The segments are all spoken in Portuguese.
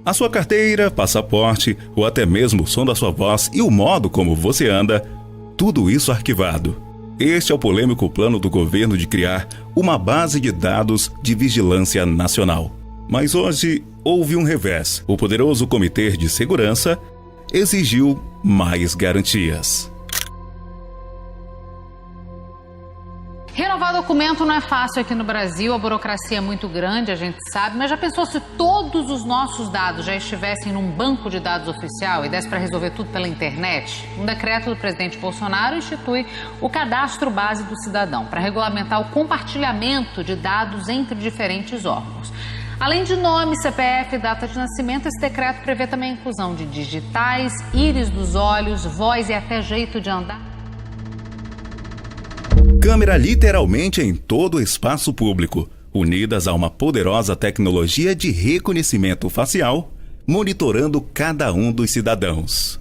A sua carteira, passaporte ou até mesmo o som da sua voz e o modo como você anda, tudo isso arquivado. Este é o polêmico plano do governo de criar uma base de dados de vigilância nacional. Mas hoje houve um revés. O poderoso Comitê de Segurança exigiu mais garantias. Renovar documento não é fácil aqui no Brasil, a burocracia é muito grande, a gente sabe, mas já pensou se todos os nossos dados já estivessem num banco de dados oficial e desse para resolver tudo pela internet? Um decreto do presidente Bolsonaro institui o cadastro base do cidadão para regulamentar o compartilhamento de dados entre diferentes órgãos. Além de nome, CPF e data de nascimento, esse decreto prevê também a inclusão de digitais, íris dos olhos, voz e até jeito de andar. Câmera literalmente em todo o espaço público, unidas a uma poderosa tecnologia de reconhecimento facial, monitorando cada um dos cidadãos.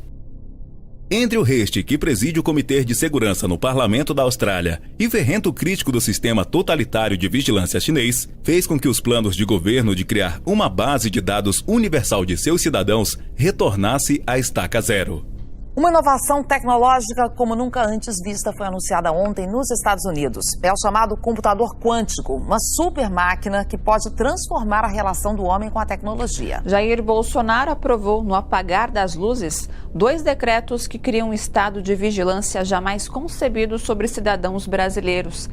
Entre o Reich, que preside o Comitê de Segurança no Parlamento da Austrália, e ferrento crítico do sistema totalitário de vigilância chinês, fez com que os planos de governo de criar uma base de dados universal de seus cidadãos retornasse à estaca zero. Uma inovação tecnológica como nunca antes vista foi anunciada ontem nos Estados Unidos. É o chamado computador quântico, uma super máquina que pode transformar a relação do homem com a tecnologia. Jair Bolsonaro aprovou, no apagar das luzes, 2 decretos que criam um estado de vigilância jamais concebido sobre cidadãos brasileiros.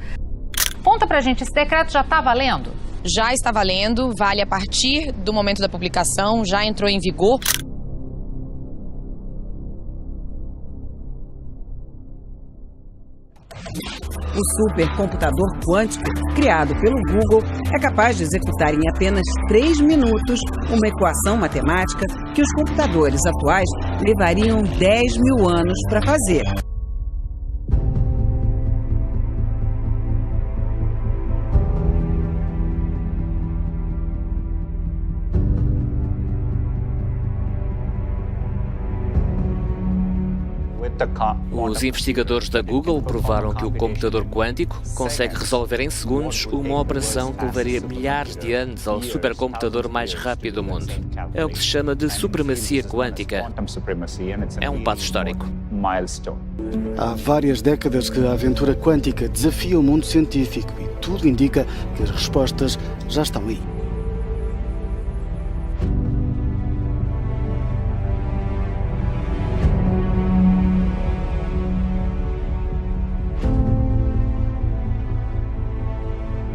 Conta pra gente, esse decreto já tá valendo? Já está valendo, vale a partir do momento da publicação, já entrou em vigor. O supercomputador quântico, criado pelo Google, é capaz de executar em apenas 3 minutos uma equação matemática que os computadores atuais levariam 10 mil anos para fazer. Os investigadores da Google provaram que o computador quântico consegue resolver em segundos uma operação que levaria milhares de anos ao supercomputador mais rápido do mundo. É o que se chama de supremacia quântica. É um passo histórico. Há várias décadas que a aventura quântica desafia o mundo científico e tudo indica que as respostas já estão aí.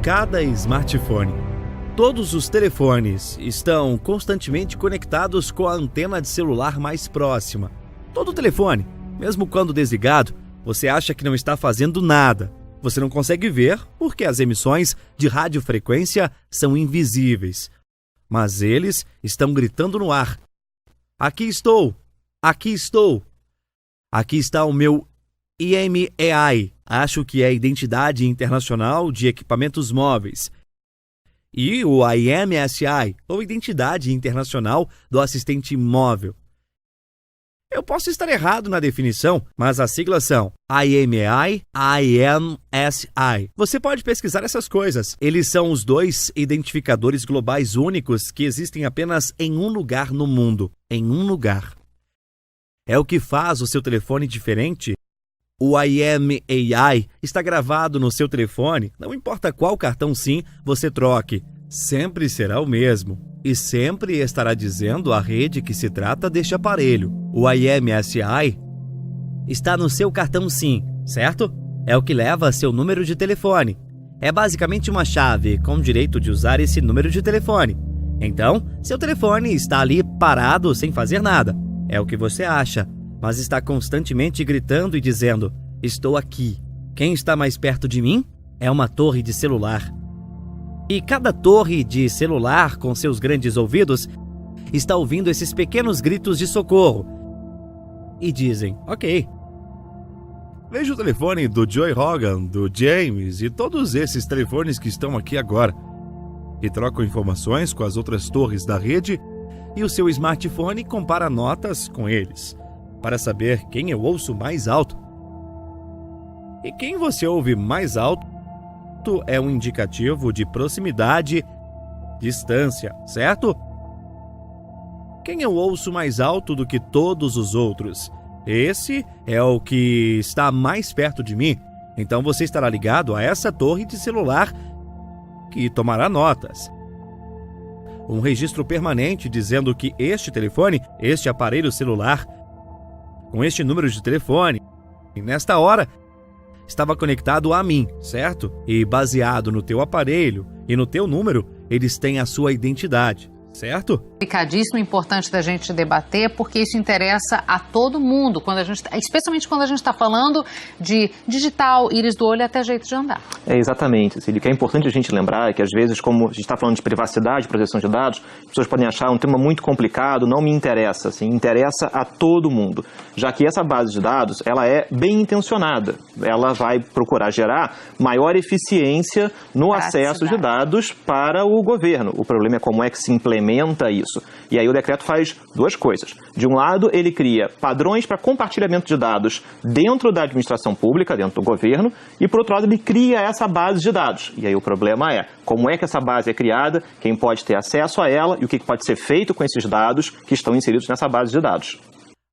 Cada smartphone. Todos os telefones estão constantemente conectados com a antena de celular mais próxima. Todo telefone, mesmo quando desligado, você acha que não está fazendo nada. Você não consegue ver porque as emissões de radiofrequência são invisíveis. Mas eles estão gritando no ar. Aqui estou! Aqui estou! Aqui está o meu IMEI. Acho que é a Identidade Internacional de Equipamentos Móveis. E o IMSI, ou Identidade Internacional do Assistente Móvel. Eu posso estar errado na definição, mas as siglas são IMEI, IMSI. Você pode pesquisar essas coisas. Eles são os 2 identificadores globais únicos que existem apenas em um lugar no mundo. Em um lugar. É o que faz o seu telefone diferente. O IMEI está gravado no seu telefone, não importa qual cartão SIM você troque, sempre será o mesmo e sempre estará dizendo à rede que se trata deste aparelho. O IMSI está no seu cartão SIM, certo? É o que leva seu número de telefone. É basicamente uma chave com direito de usar esse número de telefone. Então, seu telefone está ali parado sem fazer nada. É o que você acha. Mas está constantemente gritando e dizendo: estou aqui. Quem está mais perto de mim é uma torre de celular. E cada torre de celular, com seus grandes ouvidos, está ouvindo esses pequenos gritos de socorro. E dizem: ok. Veja o telefone do Joey Rogan, do James e todos esses telefones que estão aqui agora. E trocam informações com as outras torres da rede e o seu smartphone compara notas com eles, para saber quem eu ouço mais alto. E quem você ouve mais alto é um indicativo de proximidade, distância, certo? Quem eu ouço mais alto do que todos os outros? Esse é o que está mais perto de mim. Então você estará ligado a essa torre de celular que tomará notas. Um registro permanente dizendo que este telefone, este aparelho celular, com este número de telefone, nesta hora, estava conectado a mim, certo? E baseado no teu aparelho e no teu número, eles têm a sua identidade, certo? Complicadíssimo, importante da gente debater, porque isso interessa a todo mundo, especialmente quando a gente está falando de digital, íris do olho e até jeito de andar. Exatamente. O que é importante a gente lembrar é que, às vezes, como a gente está falando de privacidade, proteção de dados, as pessoas podem achar um tema muito complicado, não me interessa, assim, interessa a todo mundo. Já que essa base de dados, ela é bem intencionada. Ela vai procurar gerar maior eficiência no acesso de dados para o governo. O problema é como é que se implementa isso. E aí o decreto faz duas coisas. De um lado, ele cria padrões para compartilhamento de dados dentro da administração pública, dentro do governo, e por outro lado, ele cria essa base de dados. E aí o problema é como é que essa base é criada, quem pode ter acesso a ela e o que pode ser feito com esses dados que estão inseridos nessa base de dados.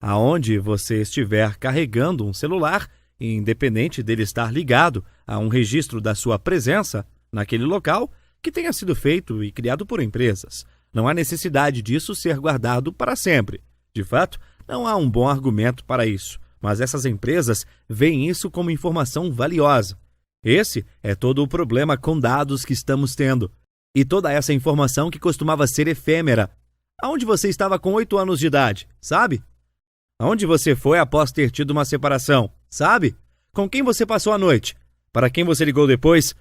Aonde você estiver carregando um celular, independente dele estar ligado a um registro da sua presença naquele local que tenha sido feito e criado por empresas. Não há necessidade disso ser guardado para sempre. De fato, não há um bom argumento para isso, mas essas empresas veem isso como informação valiosa. Esse é todo o problema com dados que estamos tendo. E toda essa informação que costumava ser efêmera. Aonde você estava com 8 anos de idade, sabe? Aonde você foi após ter tido uma separação, sabe? Com quem você passou a noite? Para quem você ligou depois?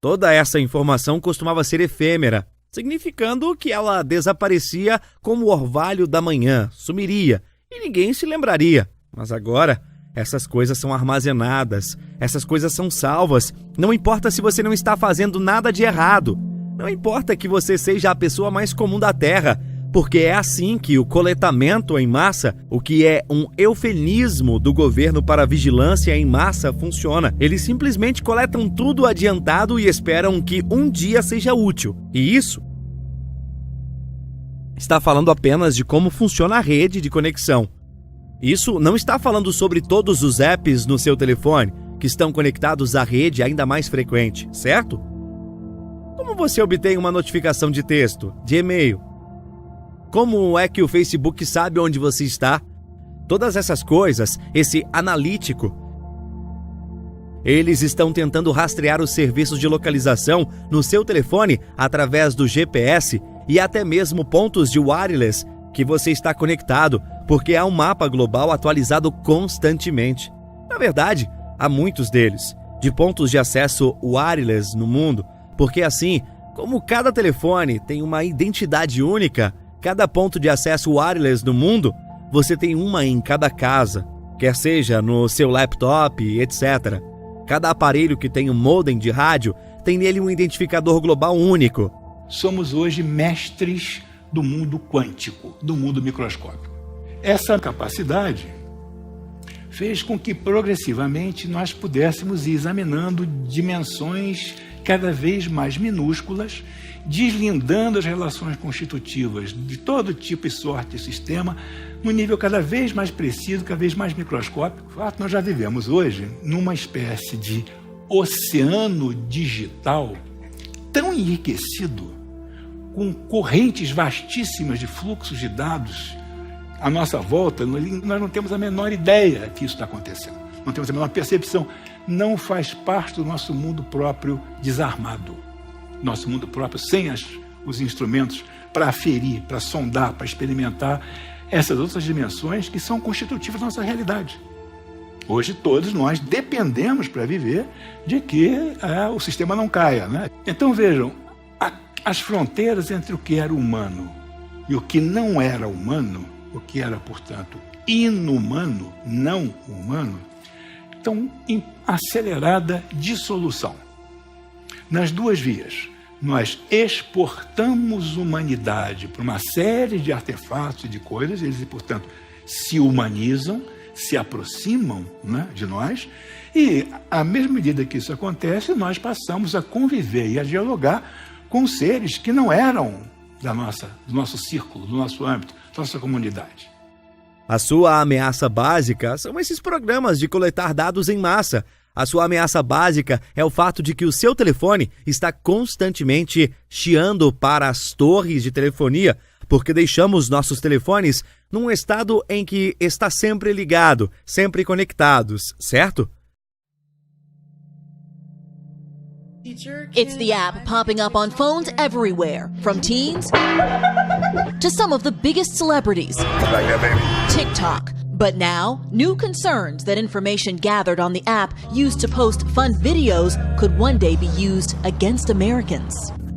Toda essa informação costumava ser efêmera, significando que ela desaparecia como o orvalho da manhã, sumiria e ninguém se lembraria. Mas agora, essas coisas são armazenadas, essas coisas são salvas. Não importa se você não está fazendo nada de errado. Não importa que você seja a pessoa mais comum da Terra, porque é assim que o coletamento em massa, o que é um eufemismo do governo para vigilância em massa, funciona. Eles simplesmente coletam tudo adiantado e esperam que um dia seja útil. E isso está falando apenas de como funciona a rede de conexão. Isso não está falando sobre todos os apps no seu telefone que estão conectados à rede ainda mais frequente, certo? Como você obtém uma notificação de texto, de e-mail? Como é que o Facebook sabe onde você está? Todas essas coisas, esse analítico, eles estão tentando rastrear os serviços de localização no seu telefone através do GPS e até mesmo pontos de wireless que você está conectado, porque há um mapa global atualizado constantemente. Na verdade, há muitos deles, de pontos de acesso wireless no mundo, porque assim, como cada telefone tem uma identidade única, cada ponto de acesso wireless no mundo, você tem uma em cada casa, quer seja no seu laptop, etc. Cada aparelho que tem um modem de rádio tem nele um identificador global único. Somos hoje mestres do mundo quântico, do mundo microscópico. Essa capacidade fez com que progressivamente nós pudéssemos ir examinando dimensões cada vez mais minúsculas, deslindando as relações constitutivas de todo tipo e sorte de sistema, num nível cada vez mais preciso, cada vez mais microscópico. De fato, nós já vivemos hoje numa espécie de oceano digital tão enriquecido, com correntes vastíssimas de fluxos de dados à nossa volta, nós não temos a menor ideia que isso está acontecendo. Não temos a menor percepção. Não faz parte do nosso mundo próprio desarmado. Nosso mundo próprio sem os instrumentos para aferir, para sondar, para experimentar essas outras dimensões que são constitutivas da nossa realidade. Hoje todos nós dependemos para viver de que o sistema não caia, né? Então vejam, as fronteiras entre o que era humano e o que não era humano, o que era, portanto, inumano, não humano, estão em acelerada dissolução. Nas duas vias, nós exportamos humanidade para uma série de artefatos e de coisas, eles, portanto, se humanizam, se aproximam, né, de nós, e, à mesma medida que isso acontece, nós passamos a conviver e a dialogar com seres que não eram do nosso círculo, do nosso âmbito. nossa comunidade. A sua ameaça básica são esses programas de coletar dados em massa. A sua ameaça básica é o fato de que o seu telefone está constantemente chiando para as torres de telefonia, porque deixamos nossos telefones num estado em que está sempre ligado, sempre conectados, certo? It's the app popping up on phones everywhere, from teens to some of the biggest celebrities. TikTok. But now, new concerns that information gathered on the app used to post fun videos could one day be used against Americans.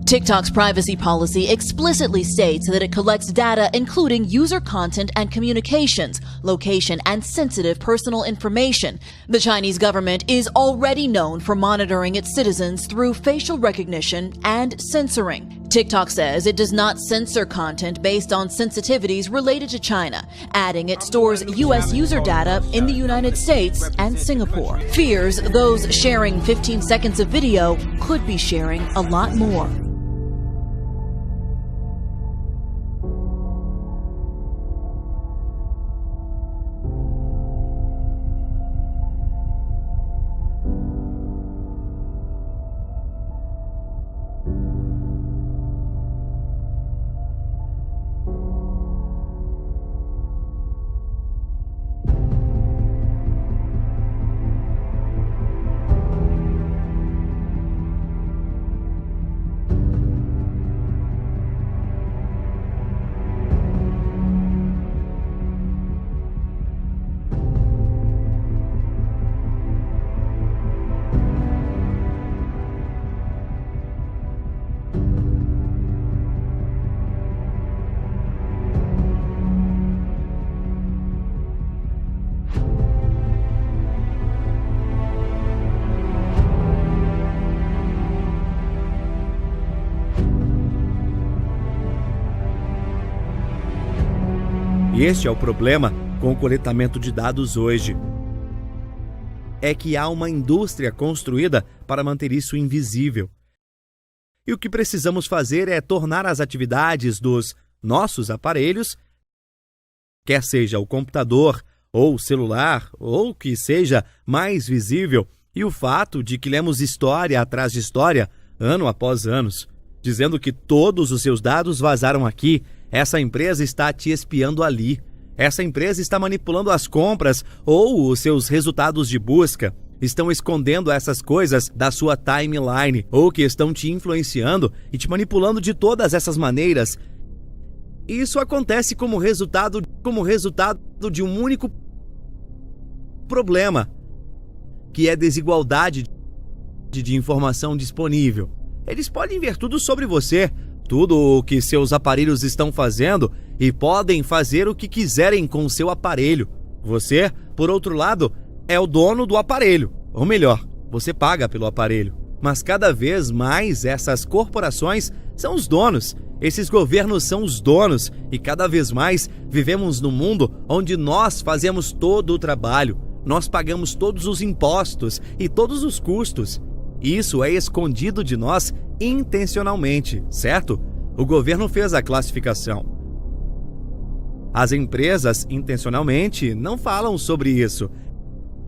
TikTok's privacy policy explicitly states that it collects data including user content and communications, location, and sensitive personal information. The Chinese government is already known for monitoring its citizens through facial recognition and censoring. TikTok says it does not censor content based on sensitivities related to China, adding it stores U.S. user data in the United States and Singapore. Fears those sharing 15 seconds of video could be sharing a lot more. E este é o problema com o coletamento de dados hoje. É que há uma indústria construída para manter isso invisível. E o que precisamos fazer é tornar as atividades dos nossos aparelhos, quer seja o computador ou o celular, ou que seja mais visível, e o fato de que lemos história atrás de história, ano após ano, dizendo que todos os seus dados vazaram aqui. Essa empresa está te espiando ali. Essa empresa está manipulando as compras ou os seus resultados de busca. Estão escondendo essas coisas da sua timeline ou que estão te influenciando e te manipulando de todas essas maneiras. Isso acontece como resultado de um único problema, que é desigualdade de informação disponível. Eles podem ver tudo sobre você, tudo o que seus aparelhos estão fazendo e podem fazer o que quiserem com o seu aparelho. Você, por outro lado, é o dono do aparelho. Ou melhor, você paga pelo aparelho. Mas cada vez mais essas corporações são os donos. Esses governos são os donos e cada vez mais vivemos num mundo onde nós fazemos todo o trabalho. Nós pagamos todos os impostos e todos os custos. Isso é escondido de nós intencionalmente, certo? O governo fez a classificação. As empresas, intencionalmente, não falam sobre isso.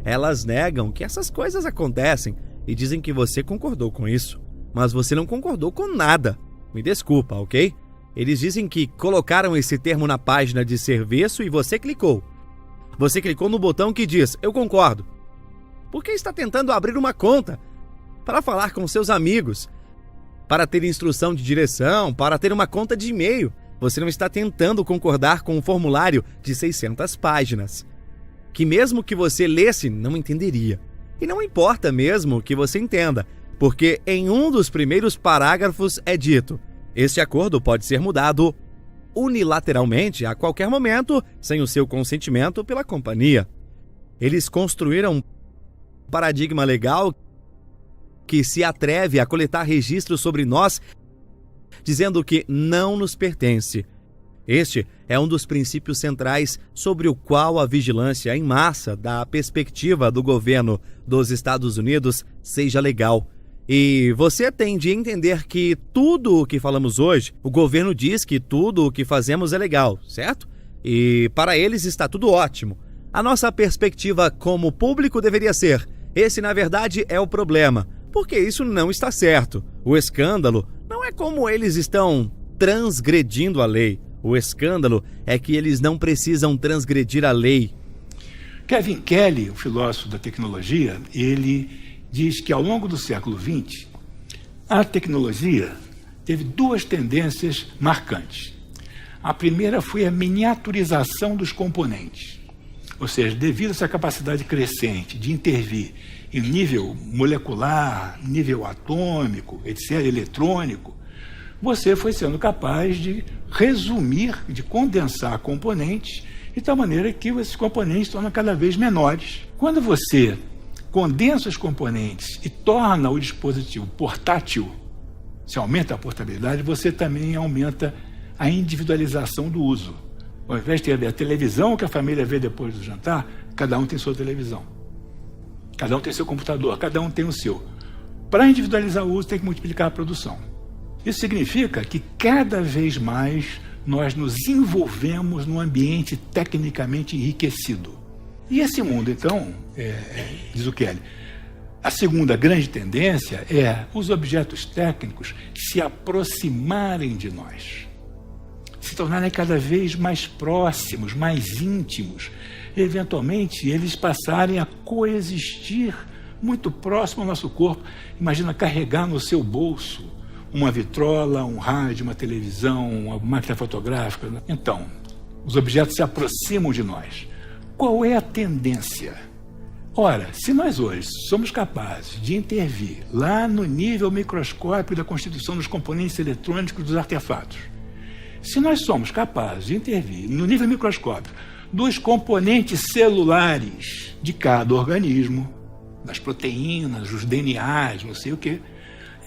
Elas negam que essas coisas acontecem e dizem que você concordou com isso. Mas você não concordou com nada. Me desculpa, ok? Eles dizem que colocaram esse termo na página de serviço e você clicou. Você clicou no botão que diz, eu concordo. Por que está tentando abrir uma conta? Para falar com seus amigos, para ter instrução de direção, para ter uma conta de e-mail. Você não está tentando concordar com um formulário de 600 páginas, que mesmo que você lesse, não entenderia. E não importa mesmo que você entenda, porque em um dos primeiros parágrafos é dito, este acordo pode ser mudado unilateralmente a qualquer momento, sem o seu consentimento pela companhia. Eles construíram um paradigma legal que se atreve a coletar registros sobre nós, dizendo que não nos pertence. Este é um dos princípios centrais sobre o qual a vigilância em massa da perspectiva do governo dos Estados Unidos seja legal. E você tem de entender que tudo o que falamos hoje, o governo diz que tudo o que fazemos é legal, certo? E para eles está tudo ótimo. A nossa perspectiva como público deveria ser: esse na verdade é o problema, porque isso não está certo. O escândalo não é como eles estão transgredindo a lei. O escândalo é que eles não precisam transgredir a lei. Kevin Kelly, o filósofo da tecnologia, ele diz que ao longo do século XX, a tecnologia teve duas tendências marcantes. A primeira foi a miniaturização dos componentes. Ou seja, devido a essa capacidade crescente de intervir em nível molecular, nível atômico, etc., eletrônico, você foi sendo capaz de resumir, de condensar componentes de tal maneira que esses componentes se tornam cada vez menores. Quando você condensa os componentes e torna o dispositivo portátil, você aumenta a portabilidade, você também aumenta a individualização do uso. Ao invés de ter a televisão que a família vê depois do jantar, cada um tem sua televisão. Cada um tem seu computador, cada um tem o seu. Para individualizar o uso, tem que multiplicar a produção. Isso significa que cada vez mais nós nos envolvemos num ambiente tecnicamente enriquecido. E esse mundo, então, diz o Kelly, a segunda grande tendência é os objetos técnicos se aproximarem de nós, se tornarem cada vez mais próximos, mais íntimos, e, eventualmente, eles passarem a coexistir muito próximo ao nosso corpo. Imagina carregar no seu bolso uma vitrola, um rádio, uma televisão, uma máquina fotográfica. Então, os objetos se aproximam de nós. Qual é a tendência? Ora, se nós hoje somos capazes de intervir lá no nível microscópico da constituição dos componentes eletrônicos dos artefatos, se nós somos capazes de intervir no nível microscópico dos componentes celulares de cada organismo, das proteínas, dos DNAs, não sei o quê,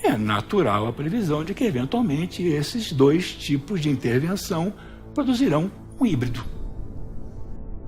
é natural a previsão de que, eventualmente, esses dois tipos de intervenção produzirão um híbrido.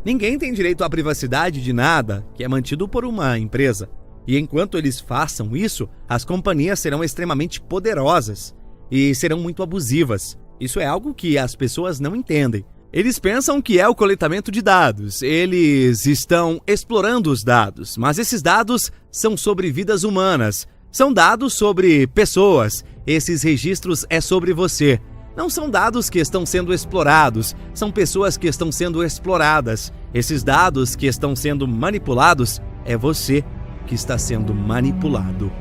Ninguém tem direito à privacidade de nada que é mantido por uma empresa. E enquanto eles façam isso, as companhias serão extremamente poderosas e serão muito abusivas. Isso é algo que as pessoas não entendem. Eles pensam que é o coletamento de dados, eles estão explorando os dados, mas esses dados são sobre vidas humanas, são dados sobre pessoas, esses registros é sobre você. Não são dados que estão sendo explorados, são pessoas que estão sendo exploradas. Esses dados que estão sendo manipulados, é você que está sendo manipulado.